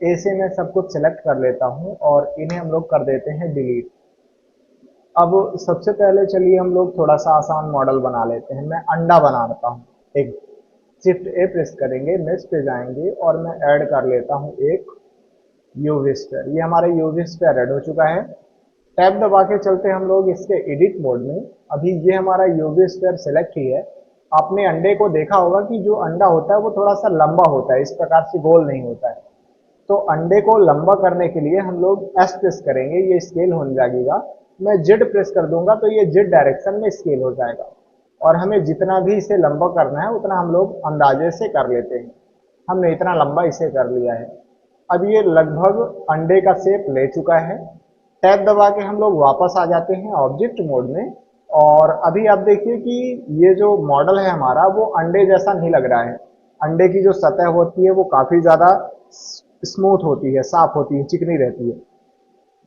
ए से मैं सब कुछ सिलेक्ट कर लेता हूँ और इन्हें हम लोग कर देते हैं डिलीट। अब सबसे पहले चलिए हम लोग थोड़ा सा आसान मॉडल बना लेते हैं। मैं अंडा बना लेता हूँ एक। शिफ्ट ए प्रेस करेंगे, मेश पे जाएंगे और मैं ऐड कर लेता हूँ एक यूवी स्फीयर। ये हमारा यूवी स्फीयर ऐड हो चुका है। टैब दबा के चलते हम लोग इसके एडिट मोड में। अभी ये हमारा यूवी स्फीयर सेलेक्ट ही है। आपने अंडे को देखा होगा कि जो अंडा होता है वो थोड़ा सा लंबा होता है, इस प्रकार से गोल नहीं होता है। तो अंडे को लंबा करने के लिए हम लोग एस प्रेस करेंगे, ये स्केल होने लगेगा। मैं जेड प्रेस कर दूंगा तो ये जेड डायरेक्शन में स्केल हो जाएगा। और हमें जितना भी इसे लंबा करना है उतना हम लोग अंदाजे से कर लेते हैं। हमने इतना लंबा इसे कर लिया है। अब ये लगभग अंडे का शेप ले चुका है। टैब दबा के हम लोग वापस आ जाते हैं ऑब्जेक्ट मोड में। और अभी आप देखिए कि ये जो मॉडल है हमारा वो अंडे जैसा नहीं लग रहा है। अंडे की जो सतह होती है वो काफी ज्यादा स्मूथ होती है, साफ होती है, चिकनी रहती है।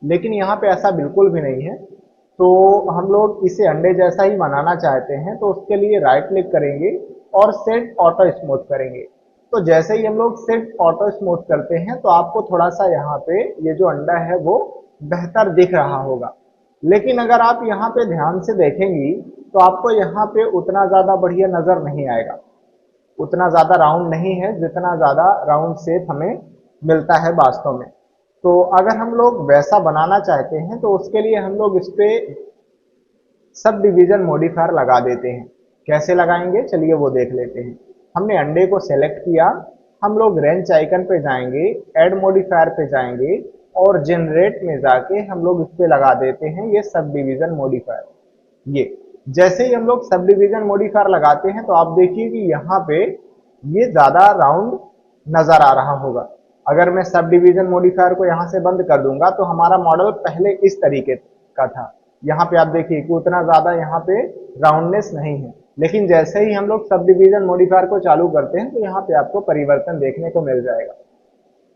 लेकिन यहाँ पे ऐसा बिल्कुल भी नहीं है। तो हम लोग इसे अंडे जैसा ही बनाना चाहते हैं तो उसके लिए राइट क्लिक करेंगे और सेट ऑटो स्मूथ करेंगे। तो जैसे ही हम लोग सेट ऑटो स्मूथ करते हैं तो आपको थोड़ा सा यहाँ पे ये जो अंडा है वो बेहतर दिख रहा होगा। लेकिन अगर आप यहाँ पे ध्यान से देखेंगी तो आपको यहाँ पे उतना ज्यादा बढ़िया नजर नहीं आएगा। उतना ज्यादा राउंड नहीं है जितना ज्यादा राउंड शेप हमें मिलता है वास्तव में। तो अगर हम लोग वैसा बनाना चाहते हैं तो उसके लिए हम लोग इस पे सब डिवीजन मॉडिफायर लगा देते हैं। कैसे लगाएंगे चलिए वो देख लेते हैं। हमने अंडे को सेलेक्ट किया, हम लोग रेंच आइकन पे जाएंगे, ऐड मॉडिफायर पे जाएंगे और जनरेट में जाके हम लोग इस पे लगा देते हैं ये सब डिवीजन मॉडिफायर। ये जैसे ही हम लोग सब डिवीजन मॉडिफायर लगाते हैं तो आप देखिए कि यहाँ पे ये ज्यादा राउंड नजर आ रहा होगा। अगर मैं सब डिवीजन मॉडिफायर को यहाँ से बंद कर दूंगा तो हमारा मॉडल पहले इस तरीके का था। यहाँ पे आप देखिए कि उतना ज्यादा यहाँ पे राउंडनेस नहीं है। लेकिन जैसे ही हम लोग सब डिवीजन मॉडिफायर को चालू करते हैं तो यहाँ पे आपको परिवर्तन देखने को मिल जाएगा।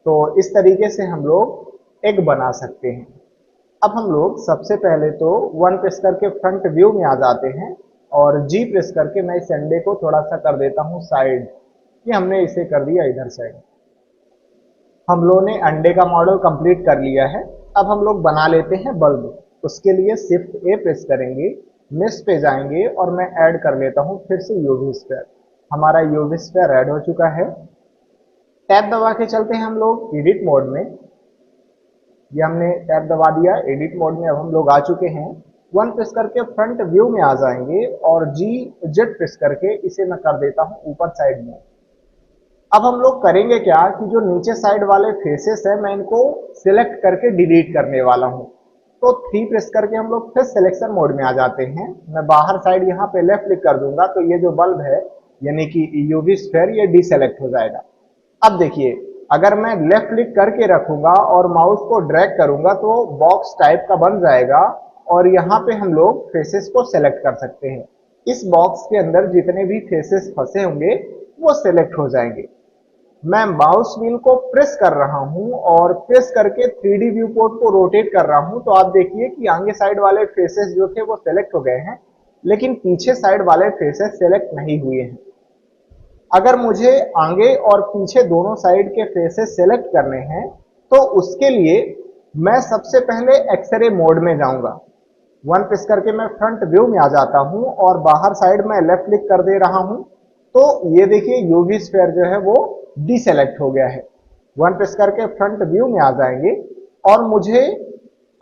तो इस तरीके से हम लोग एक बना सकते हैं। अब हम लोग सबसे पहले तो वन प्रेस करके फ्रंट व्यू में आ जाते हैं और जी प्रेस करके मैं इस अंडे को थोड़ा सा कर देता हूँ साइड। ये हमने इसे कर दिया इधर साइड। हम लोगों ने अंडे का मॉडल कंप्लीट कर लिया है। अब हम लोग बना लेते हैं बल्ब। उसके लिए शिफ्ट ए प्रेस करेंगे, मेश पे जाएंगे और मैं ऐड कर लेता हूँ फिर से यूवी स्फीयर। हमारा यूवी स्फीयर ऐड हो चुका है। टैब दबा के चलते हैं हम लोग एडिट मोड में। ये हमने टैब दबा दिया एडिट मोड में। अब हम लोग आ चुके हैं। वन प्रेस करके फ्रंट व्यू में आ जाएंगे और जी जेड प्रेस करके इसे मैं कर देता हूँ ऊपर साइड में। अब हम लोग करेंगे क्या कि जो नीचे साइड वाले फेसेस है मैं इनको सिलेक्ट करके डिलीट करने वाला हूँ। तो थ्री प्रेस करके हम लोग फिर सिलेक्शन मोड में आ जाते हैं। मैं बाहर साइड यहाँ पे लेफ्ट क्लिक कर दूंगा तो ये जो बल्ब है यानी कि यूवी स्फीयर ये डीसेलेक्ट हो जाएगा। अब देखिए अगर मैं लेफ्ट क्लिक करके रखूंगा और माउस को ड्रैग करूंगा तो बॉक्स टाइप का बन जाएगा और यहाँ पे हम लोग फेसेस को सेलेक्ट कर सकते हैं। इस बॉक्स के अंदर जितने भी फेसेस फंसे होंगे वो सेलेक्ट हो जाएंगे। मैं माउस व्हील को प्रेस कर रहा हूं और प्रेस करके 3D व्यू पोर्ट को रोटेट कर रहा हूं तो आप देखिए कि आगे साइड वाले फेसेस जो थे वो सेलेक्ट हो गए हैं लेकिन पीछे साइड वाले फेसेस सेलेक्ट नहीं हुए हैं। अगर मुझे आगे और पीछे दोनों साइड के फेसेस सेलेक्ट करने हैं तो उसके लिए मैं सबसे पहले एक्सरे मोड में जाऊंगा। वन प्रेस करके मैं फ्रंट व्यू में आ जाता हूं और बाहर साइड में लेफ्ट क्लिक कर दे रहा हूं। तो ये देखिए यूवी स्फीयर जो है वो डीसेलेक्ट हो गया है। वन प्रेस करके फ्रंट व्यू में आ जाएंगे और मुझे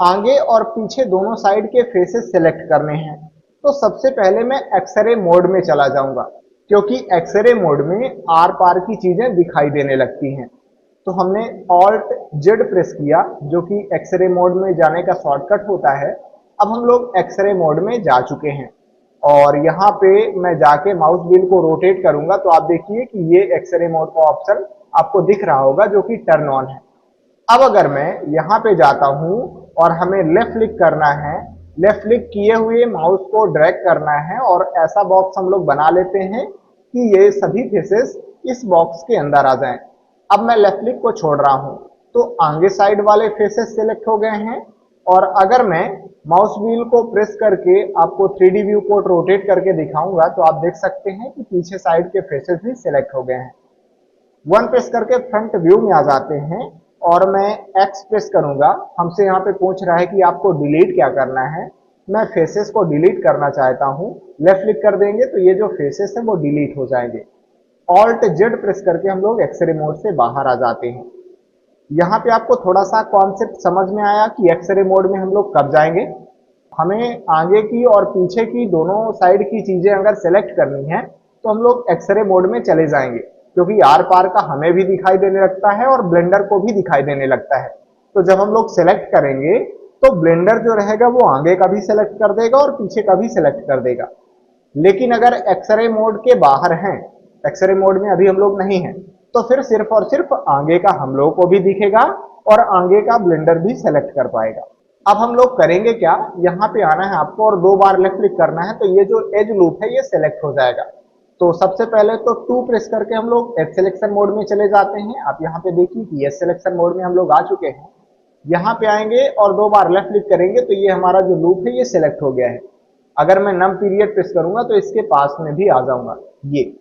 आगे और पीछे दोनों साइड के फेसेस सेलेक्ट करने हैं। तो सबसे पहले मैं एक्सरे मोड में चला जाऊंगा क्योंकि एक्सरे मोड में आर पार की चीजें दिखाई देने लगती हैं। तो हमने ऑल्ट जेड प्रेस किया जो कि एक्सरे मोड में जाने का शॉर्टकट होता है। अब हम लोग एक्सरे मोड में जा चुके हैं और यहाँ पे मैं जाके माउस व्हील को रोटेट करूंगा तो आप देखिए कि ये एक्सरे मोड का ऑप्शन आपको दिख रहा होगा जो कि टर्न ऑन है। अब अगर मैं यहाँ पे जाता हूँ और हमें लेफ्ट क्लिक करना है, लेफ्ट क्लिक किए हुए माउस को ड्रैग करना है और ऐसा बॉक्स हम लोग बना लेते हैं कि ये सभी फेसेस इस बॉक्स के अंदर आ जाएं। अब मैं लेफ्ट क्लिक को छोड़ रहा हूं तो आगे साइड वाले फेसेस सिलेक्ट हो गए हैं। और अगर मैं माउस व्हील को प्रेस करके आपको 3D व्यू पोर्ट रोटेट करके दिखाऊंगा तो आप देख सकते हैं कि पीछे साइड के फेसेस भी सिलेक्ट हो गए हैं। वन प्रेस करके फ्रंट व्यू में आ जाते हैं और मैं X प्रेस करूंगा, हमसे यहाँ पे पूछ रहा है कि आपको डिलीट क्या करना है। मैं फेसेस को डिलीट करना चाहता हूँ, लेफ्ट क्लिक कर देंगे तो ये जो फेसेस है वो डिलीट हो जाएंगे। ऑल्ट जेड प्रेस करके हम लोग एक्सरे मोड से बाहर आ जाते हैं। यहाँ पे आपको थोड़ा सा कॉन्सेप्ट समझ में आया कि एक्सरे मोड में हम लोग कब जाएंगे। हमें आगे की और पीछे की दोनों साइड की चीजें अगर सेलेक्ट करनी है तो हम लोग एक्सरे मोड में चले जाएंगे, क्योंकि आर पार का हमें भी दिखाई देने लगता है और ब्लेंडर को भी दिखाई देने लगता है। तो जब हम लोग सेलेक्ट करेंगे तो ब्लेंडर जो रहेगा वो आगे का भी सेलेक्ट कर देगा और पीछे का भी सेलेक्ट कर देगा। लेकिन अगर एक्सरे मोड के बाहर हैं, एक्सरे मोड में अभी हम लोग नहीं हैं, तो फिर सिर्फ और सिर्फ आगे का हम लोग को भी दिखेगा और आगे का ब्लेंडर भी सेलेक्ट कर पाएगा। अब हम लोग करेंगे क्या, यहाँ पे आना है आपको और 2 बार लेफ्ट क्लिक करना है, तो ये जो एज लूप है ये सेलेक्ट हो जाएगा। तो सबसे पहले तो 2 प्रेस करके हम लोग एज सिलेक्शन मोड में चले जाते हैं। आप यहाँ पे देखिए कि एज सिलेक्शन मोड में हम लोग आ चुके हैं। यहाँ पे आएंगे और 2 बार लेफ्ट क्लिक करेंगे तो ये हमारा जो लूप है ये सिलेक्ट हो गया है। अगर मैं नम पीरियड प्रेस करूंगा तो इसके पास में भी आ जाऊंगा। ये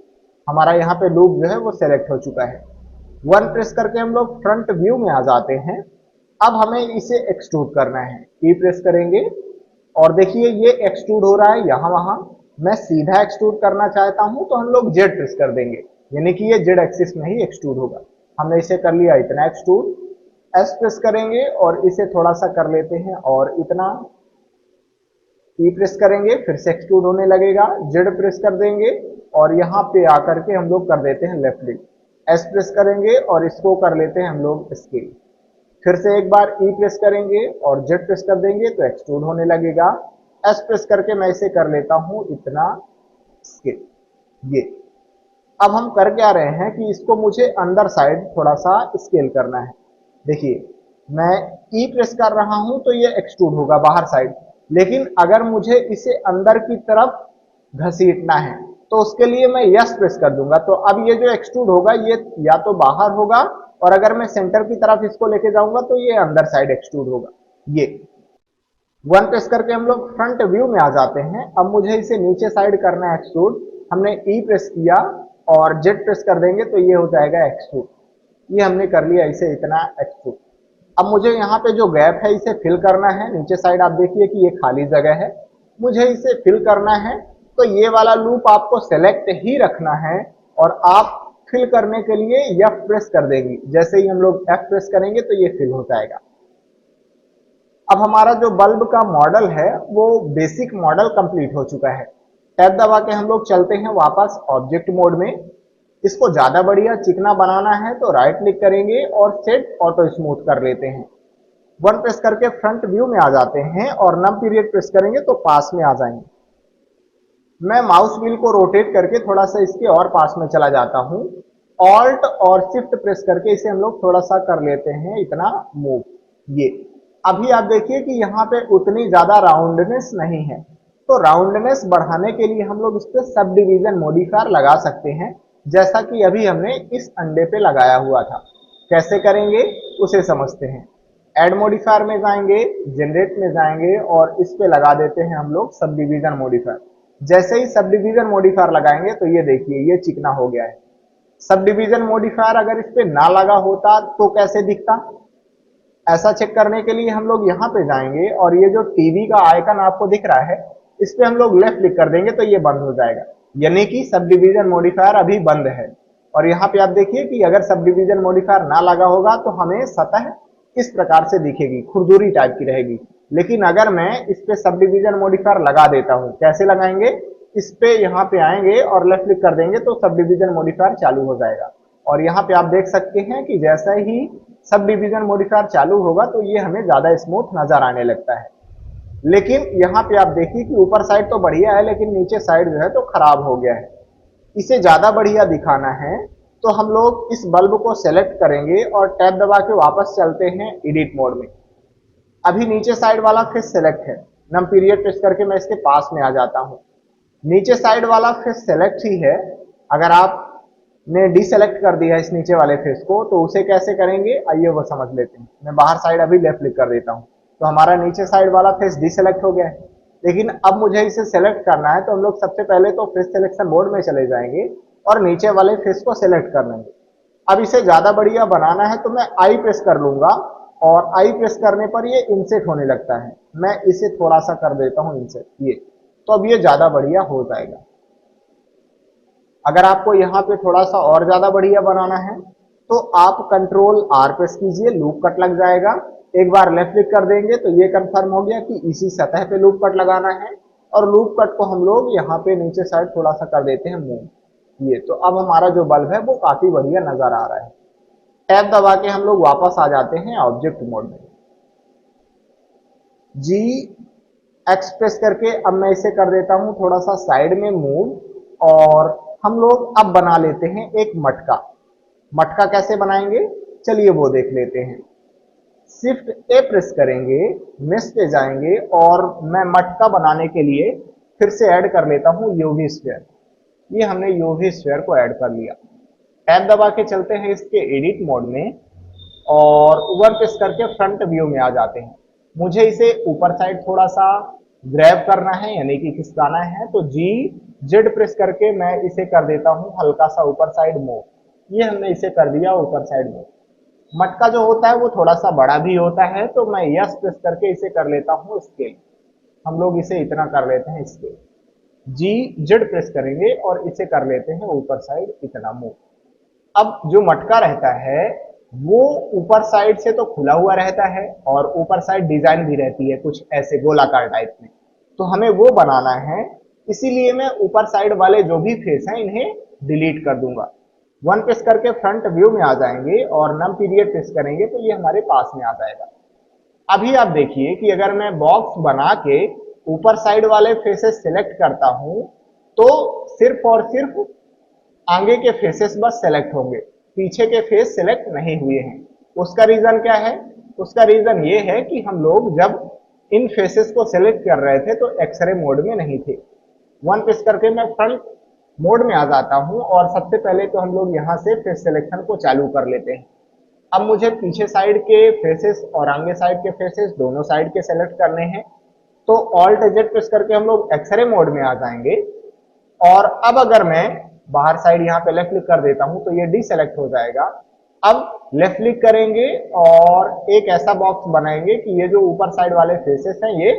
हमारा यहाँ पे लूप जो है वो सिलेक्ट हो चुका है। 1 प्रेस करके हम लोग फ्रंट व्यू में आ जाते हैं। अब हमें इसे एक्सट्रूड करना है, ई प्रेस करेंगे और देखिए ये एक्सट्रूड हो रहा है यहाँ वहां। मैं सीधा एक्सट्रूड करना चाहता हूं तो हम लोग जेड प्रेस कर देंगे, यानी कि ये जेड एक्सिस में ही एक्सट्रूड होगा। हमने इसे कर लिया इतना एक्सट्रूड। एस प्रेस करेंगे और इसे थोड़ा सा कर लेते हैं और इतना। ई प्रेस करेंगे फिर से एक्सट्रूड होने लगेगा। जेड प्रेस कर देंगे और यहाँ पे आकर के हम लोग कर देते हैं लेफ्ट क्लिक। एस प्रेस करेंगे और इसको कर लेते हैं हम लोग स्केल। फिर से एक बार ई प्रेस करेंगे और जेड प्रेस कर देंगे तो एक्सट्रूड होने लगेगा। एस प्रेस करके मैं इसे कर लेता हूं इतना स्केल। ये अब हम कर क्या रहे हैं कि इसको मुझे अंदर साइड थोड़ा सा स्केल करना है। देखिए मैं ई प्रेस कर रहा हूं तो ये एक्सट्रूड होगा बाहर साइड, लेकिन अगर मुझे इसे अंदर की तरफ घसीटना है तो उसके लिए मैं यस प्रेस कर दूंगा। तो अब ये जो एक्सट्रूड होगा ये या तो बाहर होगा और अगर मैं सेंटर की तरफ इसको लेके जाऊंगा तो ये अंदर साइड एक्सट्रूड होगा। ये 1 प्रेस करके हम लोग फ्रंट व्यू में आ जाते हैं। अब मुझे इसे नीचे साइड करना है एक्सट्रूड। हमने ई प्रेस किया और जेड प्रेस कर देंगे तो ये हो जाएगा एक्सट्रूड। ये हमने कर लिया इसे इतना एक्सट्रूड। अब मुझे यहाँ पे जो गैप है इसे फिल करना है। नीचे साइड आप देखिए कि ये खाली जगह है, मुझे इसे फिल करना है। तो ये वाला लूप आपको सेलेक्ट ही रखना है और आप फिल करने के लिए एफ प्रेस कर देंगे। जैसे ही हम लोग एफ प्रेस करेंगे तो ये फिल हो जाएगा। अब हमारा जो बल्ब का मॉडल है वो बेसिक मॉडल कंप्लीट हो चुका है। टैब दबा के हम लोग चलते हैं वापस ऑब्जेक्ट मोड में। इसको ज्यादा बढ़िया चिकना बनाना है तो राइट क्लिक करेंगे और सेट ऑटो स्मूथ कर लेते हैं। 1 प्रेस करके फ्रंट व्यू में आ जाते हैं और नम पीरियड प्रेस करेंगे तो पास में आ जाएंगे। मैं माउस व्हील को रोटेट करके थोड़ा सा इसके और पास में चला जाता हूं। ऑल्ट और शिफ्ट प्रेस करके इसे हम लोग थोड़ा सा कर लेते हैं इतना मूव। ये अभी आप देखिए कि यहाँ पे उतनी ज्यादा राउंडनेस नहीं है, तो राउंडनेस बढ़ाने के लिए हम लोग इस पे सब डिवीजन मॉडिफायर लगा सकते हैं, जैसा कि अभी हमने इस अंडे पे लगाया हुआ था। कैसे करेंगे उसे समझते हैं। एड मॉडिफायर में जाएंगे, जनरेट में जाएंगे और इस पे लगा देते हैं हम लोग सब डिवीजन मॉडिफायर। जैसे ही सब डिवीजन मॉडिफायर लगाएंगे तो ये देखिए ये चिकना हो गया है। सब डिवीजन मॉडिफायर अगर इस पे ना लगा होता तो कैसे दिखता, ऐसा चेक करने के लिए हम लोग यहाँ पे जाएंगे और ये जो टीवी का आइकन आपको दिख रहा है इस पे हम लोग लेफ्ट क्लिक कर देंगे तो ये बंद हो जाएगा, यानी कि सब डिवीजन मॉडिफायर अभी बंद है। और यहाँ पे आप देखिए कि अगर सब डिवीजन मॉडिफायर ना लगा होगा तो हमें सतह इस प्रकार से दिखेगी, खुरदुरी टाइप की रहेगी। लेकिन अगर मैं इस पे सब डिवीजन मॉडिफायर लगा देता हूँ, कैसे लगाएंगे, इस पे यहाँ पे आएंगे और लेफ्ट क्लिक कर देंगे तो सब डिवीजन मॉडिफायर चालू हो जाएगा। और यहाँ पे आप देख सकते हैं कि जैसा ही सब डिवीजन मॉडिफायर चालू होगा तो ये हमें ज्यादा स्मूथ नजर आने लगता है। लेकिन यहाँ पे आप देखिए कि ऊपर साइड तो बढ़िया है लेकिन नीचे साइड जो है तो खराब हो गया है। इसे ज्यादा बढ़िया दिखाना है तो हम लोग इस बल्ब को सेलेक्ट करेंगे और टैब दबा के वापस चलते हैं एडिट मोड में। अभी नीचे साइड वाला फेस सेलेक्ट है, नम पीरियड प्रेस करके मैं इसके पास में आ जाता हूं। नीचे साइड वाला फेस सेलेक्ट ही है। अगर आपने डीसेलेक्ट कर दिया इस नीचे वाले फेस को तो उसे कैसे करेंगे आइए वो समझ लेते हैं। मैं बाहर साइड अभी लेफ्ट क्लिक कर देता हूं तो हमारा नीचे साइड वाला फेस डीसेलेक्ट हो गया है। लेकिन अब मुझे इसे सेलेक्ट करना है तो हम लोग सबसे पहले तो फेस सिलेक्शन मोड में चले जाएंगे और नीचे वाले फेस को सेलेक्ट कर लेंगे। अब इसे ज्यादा बढ़िया बनाना है तो मैं आई प्रेस कर लूंगा, और आई प्रेस करने पर ये इंसेट होने लगता है। मैं इसे थोड़ा सा कर देता हूं इंसेट, ये तो अब ये ज्यादा बढ़िया हो जाएगा। अगर आपको यहाँ पे थोड़ा सा और ज्यादा बढ़िया बनाना है तो आप कंट्रोल आर प्रेस कीजिए, लूप कट लग जाएगा। एक बार लेफ्ट क्लिक कर देंगे तो ये कंफर्म हो गया कि इसी सतह पे लूप कट लगाना है, और लूप कट को हम लोग यहाँ पे नीचे साइड थोड़ा सा कर देते हैं मूव। ये तो अब हमारा जो बल्ब है वो काफी बढ़िया नजर आ रहा है। टैब दबा के हम लोग वापस आ जाते हैं ऑब्जेक्ट मोड में। जी एक्स प्रेस करके अब मैं इसे कर देता हूं थोड़ा सा साइड में मूव, और हम लोग अब बना लेते हैं एक मटका। मटका कैसे बनाएंगे चलिए वो देख लेते हैं। शिफ्ट ए प्रेस करेंगे, मेश पे जाएंगे, और मैं मटका बनाने के लिए फिर से ऐड कर लेता हूं यूवी स्फीयर। ये हमने यूवी स्फीयर को ऐड कर लिया। टैब दबा के चलते हैं इसके एडिट मोड में, और ऊपर प्रेस करके फ्रंट व्यू में आ जाते हैं। मुझे इसे ऊपर साइड थोड़ा सा ग्रैब करना है, यानी कि खिसकाना है, तो जी जेड प्रेस करके मैं इसे कर देता हूं हल्का सा ऊपर साइड मूव। ये हमने इसे कर दिया ऊपर साइड मूव। मटका जो होता है वो थोड़ा सा बड़ा भी होता है, तो मैं यस प्रेस करके इसे कर लेता हूं स्केल। हम लोग इसे इतना कर लेते हैं स्केल। जी जेड प्रेस करेंगे और इसे कर लेते हैं ऊपर साइड इतना मूव। अब जो मटका रहता है वो ऊपर साइड से तो खुला हुआ रहता है, और ऊपर साइड डिजाइन भी रहती है कुछ ऐसे गोलाकार टाइप में, तो हमें वो बनाना है। इसीलिए मैं ऊपर साइड वाले जो भी फेस हैं इन्हें डिलीट कर दूंगा। वन प्रेस करके फ्रंट व्यू में आ जाएंगे और नम पीरियड प्रेस करेंगे तो ये हमारे पास में आ जाएगा। अभी आप देखिए कि अगर मैं बॉक्स बना के ऊपर साइड वाले फेसेस सिलेक्ट करता हूं तो सिर्फ और सिर्फ आगे के फेसेस बस सेलेक्ट होंगे, पीछे के फेस सेलेक्ट नहीं हुए हैं। उसका रीजन क्या है? उसका रीजन ये है कि हम लोग जब इन फेसेस को सेलेक्ट कर रहे थे तो एक्सरे मोड में नहीं थे। वन प्रेस करके मैं फ्रंट मोड में आ जाता हूं, और सबसे पहले तो हम लोग यहां से फेस सिलेक्शन को चालू कर लेते हैं। अब मुझे पीछे साइड के फेसेस और आगे साइड के फेसेस दोनों साइड के सेलेक्ट करने हैं, तो ऑल्ट जेड प्रेस करके हम लोग एक्सरे मोड में आ जाएंगे। और अब अगर मैं बाहर साइड यहाँ पे लेफ्ट क्लिक कर देता हूं तो ये डीसेलेक्ट हो जाएगा। अब लेफ्ट क्लिक करेंगे और एक ऐसा बॉक्स बनाएंगे कि ये जो ऊपर साइड वाले फेसेस हैं ये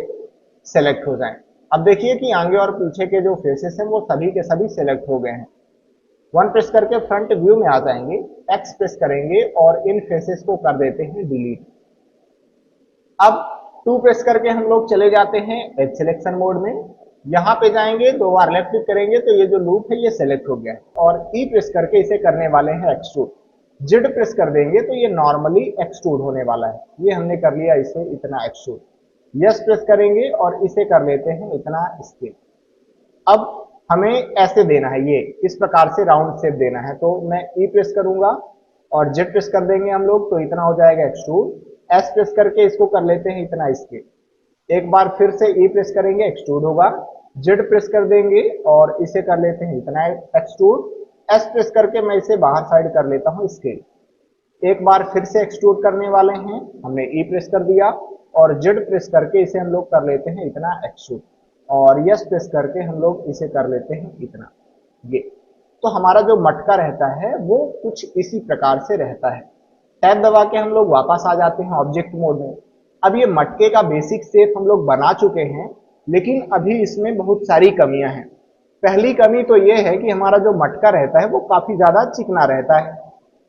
सेलेक्ट हो जाएं। अब देखिए कि आगे और पीछे के जो फेसेस हैं वो सभी के सभी सेलेक्ट हो गए हैं। वन प्रेस करके फ्रंट व्यू में आ जाएंगे, एक्स प्रेस करेंगे और इन फेसेस को कर देते हैं डिलीट। अब टू प्रेस करके हम लोग चले जाते हैं एज सिलेक्शन मोड में। यहां पे जाएंगे, दो बार लेफ्ट क्लिक करेंगे तो ये जो लूप है ये सेलेक्ट हो गया है, और ई प्रेस करके इसे करने वाले हैं एक्सट्रूड। जेड प्रेस कर देंगे तो ये नॉर्मली एक्सट्रूड होने वाला है। ये हमने कर लिया इसे इतना एक्सट्रूड। यस प्रेस करेंगे और इसे कर लेते हैं इतना स्केल। अब हमें ऐसे देना है, ये इस प्रकार से राउंड शेप देना है, तो मैं ई प्रेस करूंगा और जेड प्रेस कर देंगे हम लोग तो इतना हो जाएगा एक्सट्रूड। एस प्रेस करके इसको कर लेते हैं इतना स्केल। एक बार फिर से ई प्रेस करेंगे एक्सट्रूड होगा। जेड प्रेस कर देंगे और इसे कर लेते हैं इतना एक्सट्रूड। एस प्रेस करके मैं इसे बाहर साइड कर लेता हूं स्केल। एक बार फिर से एक्सट्रूड करने वाले हैं, हमने ई प्रेस कर दिया, और जेड प्रेस करके इसे हम लोग कर लेते हैं इतना एक्सट्रूड, और यस प्रेस करके हम लोग इसे कर लेते हैं इतना। ये तो हमारा जो मटका रहता है वो कुछ इसी प्रकार से रहता है। टैब दबा के हम लोग वापस आ जाते हैं ऑब्जेक्ट मोड में। अब ये मटके का बेसिक शेप हम लोग बना चुके हैं, लेकिन अभी इसमें बहुत सारी कमियां हैं। पहली कमी तो ये है कि हमारा जो मटका रहता है वो काफी ज्यादा चिकना रहता है।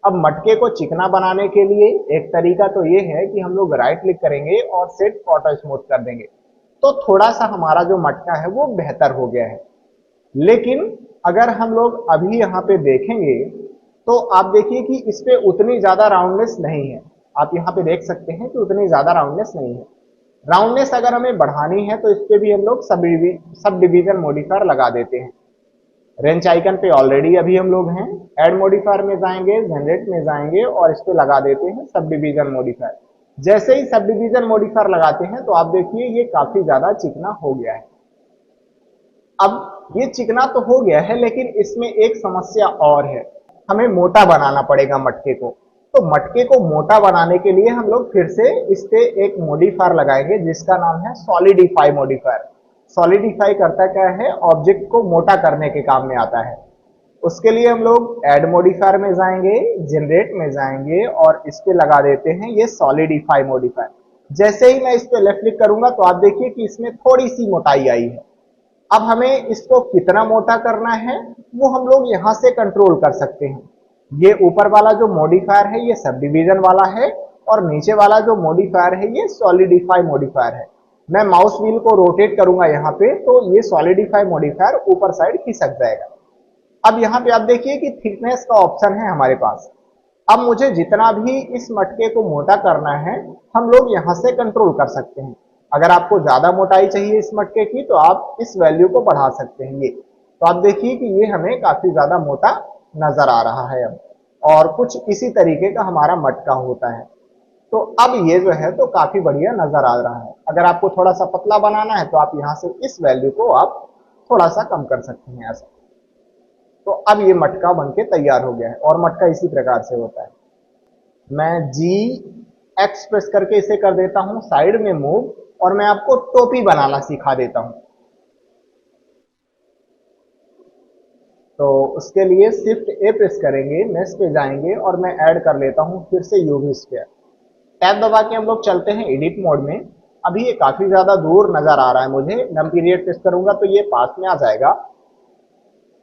अब मटके को चिकना बनाने के लिए एक तरीका तो ये है कि हम लोग राइट क्लिक करेंगे और सेट ऑटो स्मूथ कर देंगे, तो थोड़ा सा हमारा जो मटका है वो बेहतर हो गया है। लेकिन अगर हम लोग अभी यहाँ पे देखेंगे तो आप देखिए कि इस पे उतनी ज्यादा राउंडनेस नहीं है। आप यहाँ पे देख सकते हैं कि उतनी ज्यादा राउंडनेस नहीं है। राउंडनेस अगर हमें बढ़ानी है तो इस पे भी हम लोग सब डिवीजन मॉडिफायर लगा देते हैं। रेंच आइकन पे ऑलरेडी अभी हम लोग हैं, ऐड मॉडिफायर में जाएंगे, जनरेट में जाएंगे और इस पे लगा देते हैं सब डिवीजन मॉडिफायर। जैसे ही सब डिवीजन मॉडिफायर लगाते हैं तो आप देखिए ये काफी ज्यादा चिकना हो गया है। अब ये चिकना तो हो गया है, लेकिन इसमें एक समस्या और है, हमें मोटा बनाना पड़ेगा मटके को। तो मटके को मोटा बनाने के लिए हम लोग फिर से इस पे एक मॉडिफायर लगाएंगे जिसका नाम है सॉलिडिफाई मॉडिफायर। सॉलिडिफाई करता क्या है? ऑब्जेक्ट को मोटा करने के काम में आता है। उसके लिए हम लोग ऐड मॉडिफायर में जाएंगे, जनरेट में जाएंगे और इस पे लगा देते हैं ये सॉलिडिफाई मॉडिफायर। जैसे ही मैं इस पे लेफ्ट क्लिक करूंगा तो आप देखिए कि इसमें थोड़ी सी मोटाई आई है। अब हमें इसको कितना मोटा करना है वो हम लोग यहां से कंट्रोल कर सकते हैं। ये ऊपर वाला जो मॉडिफायर है ये सब डिवीजन वाला है और नीचे वाला जो मॉडिफायर है ये सॉलिडिफाई मॉडिफायर है। मैं माउस व्हील को रोटेट करूंगा यहाँ पे तो ये सॉलिडिफाई मॉडिफायर ऊपर साइड खिसक जाएगा। अब यहाँ पे आप देखिए कि थिकनेस का ऑप्शन है हमारे पास। अब मुझे जितना भी इस मटके को मोटा करना है हम लोग यहाँ से कंट्रोल कर सकते हैं। अगर आपको ज्यादा मोटाई चाहिए इस मटके की तो आप इस वैल्यू को बढ़ा सकते हैं। ये तो आप देखिए कि ये हमें काफी ज्यादा मोटा नजर आ रहा है अब, और कुछ इसी तरीके का हमारा मटका होता है। तो अब ये जो है तो काफी बढ़िया नजर आ रहा है। अगर आपको थोड़ा सा पतला बनाना है तो आप यहाँ से इस वैल्यू को आप थोड़ा सा कम कर सकते हैं ऐसा। तो अब ये मटका बनके तैयार हो गया है और मटका इसी प्रकार से होता है। मैं जी एक्स प्रेस करके इसे कर देता हूं साइड में मूव और मैं आपको टोपी बनाना सिखा देता हूं। तो उसके लिए शिफ्ट ए प्रेस करेंगे, मेश पे जाएंगे और मैं ऐड कर लेता हूं फिर से यूवी स्क्वायर। टैब दबा के हम लोग चलते हैं एडिट मोड में। अभी ये काफी ज्यादा दूर नजर आ रहा है मुझे, नम पीरियड प्रेस करूंगा तो ये पास में आ जाएगा।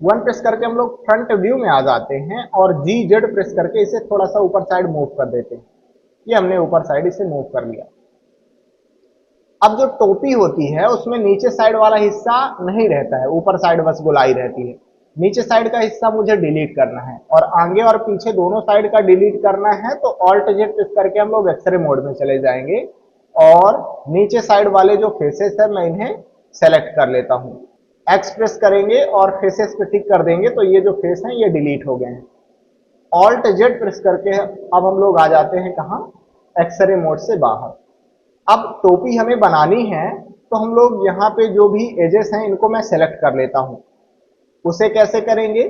वन प्रेस करके हम लोग फ्रंट व्यू में आ जाते हैं और जी जेड प्रेस करके इसे थोड़ा सा ऊपर साइड मूव कर देते हैं। ये हमने ऊपर साइड इसे मूव कर लिया। अब जो टोपी होती है उसमें नीचे साइड वाला हिस्सा नहीं रहता है, ऊपर साइड बस गोलाई रहती है। नीचे साइड का हिस्सा मुझे डिलीट करना है और आगे और पीछे दोनों साइड का डिलीट करना है तो ऑल्ट जेड प्रेस करके हम लोग एक्सरे मोड में चले जाएंगे और नीचे साइड वाले जो फेसेस है मैं इन्हें सेलेक्ट कर लेता हूं। एक्स प्रेस करेंगे और फेसेस पे टिक कर देंगे तो ये जो फेस हैं ये डिलीट हो गए हैं। ऑल्ट जेड प्रेस करके अब हम लोग आ जाते हैं कहां, एक्सरे मोड से बाहर। अब टोपी हमें बनानी है तो हम लोग यहाँ पे जो भी एजेस हैं इनको मैं सेलेक्ट कर लेता हूं। उसे कैसे करेंगे,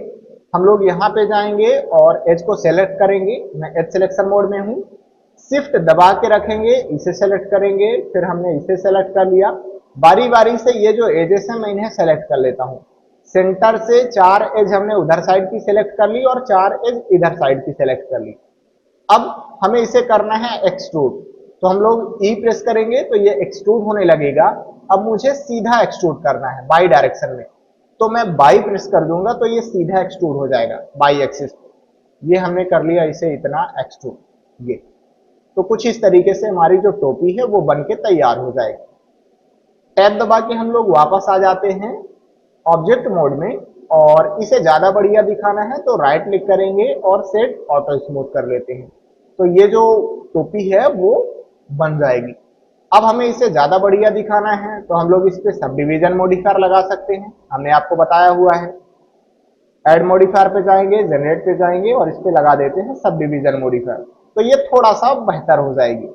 हम लोग यहाँ पे जाएंगे और एज को सेलेक्ट करेंगे। मैं एज सिलेक्शन मोड में हूं, शिफ्ट दबा के रखेंगे, इसे सेलेक्ट करेंगे, फिर हमने इसे सेलेक्ट कर लिया। बारी बारी से ये जो एजेस हैं मैं इन्हें सेलेक्ट कर लेता हूं। सेंटर से 4 एज हमने उधर साइड की सेलेक्ट कर ली और 4 एज इधर साइड की सेलेक्ट कर ली। अब हमें इसे करना है एक्सट्रूड, तो हम लोग ई प्रेस करेंगे तो ये एक्सट्रूड होने लगेगा। अब मुझे सीधा एक्सट्रूड करना है बाई डायरेक्शन में, तो मैं बाई प्रेस कर दूंगा तो ये सीधा एक्सट्रूड हो जाएगा बाई एक्सिस। ये हमने कर लिया इसे इतना एक्सट्रूड। ये तो कुछ इस तरीके से हमारी जो टोपी है वो बन के तैयार हो जाएगी। टैब दबा के हम लोग वापस आ जाते हैं ऑब्जेक्ट मोड में और इसे ज्यादा बढ़िया दिखाना है तो राइट क्लिक करेंगे और सेट ऑटो स्मूथ कर लेते हैं। तो ये जो टोपी है वो बन जाएगी। अब हमें इसे ज्यादा बढ़िया दिखाना है तो हम लोग इस पे सब डिवीजन मॉडिफायर लगा सकते हैं, हमने आपको बताया हुआ है। ऐड मॉडिफायर पे जाएंगे, जनरेट पे जाएंगे और इस पे लगा देते हैं सब डिवीजन मॉडिफायर, तो ये थोड़ा सा बेहतर हो जाएगी।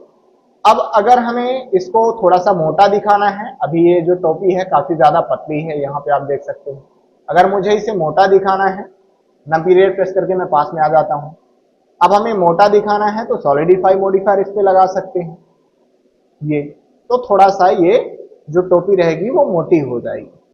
अब अगर हमें इसको थोड़ा सा मोटा दिखाना है, अभी ये जो टोपी है काफी ज्यादा पतली है, यहाँ पे आप देख सकते हैं। अगर मुझे इसे मोटा दिखाना है, नम पीरियड प्रेस करके मैं पास में आ जाता हूँ। अब हमें मोटा दिखाना है तो सॉलिडिफाई मॉडिफायर इस पे लगा सकते हैं। ये तो थोड़ा सा ये जो टोपी रहेगी वो मोटी हो जाएगी।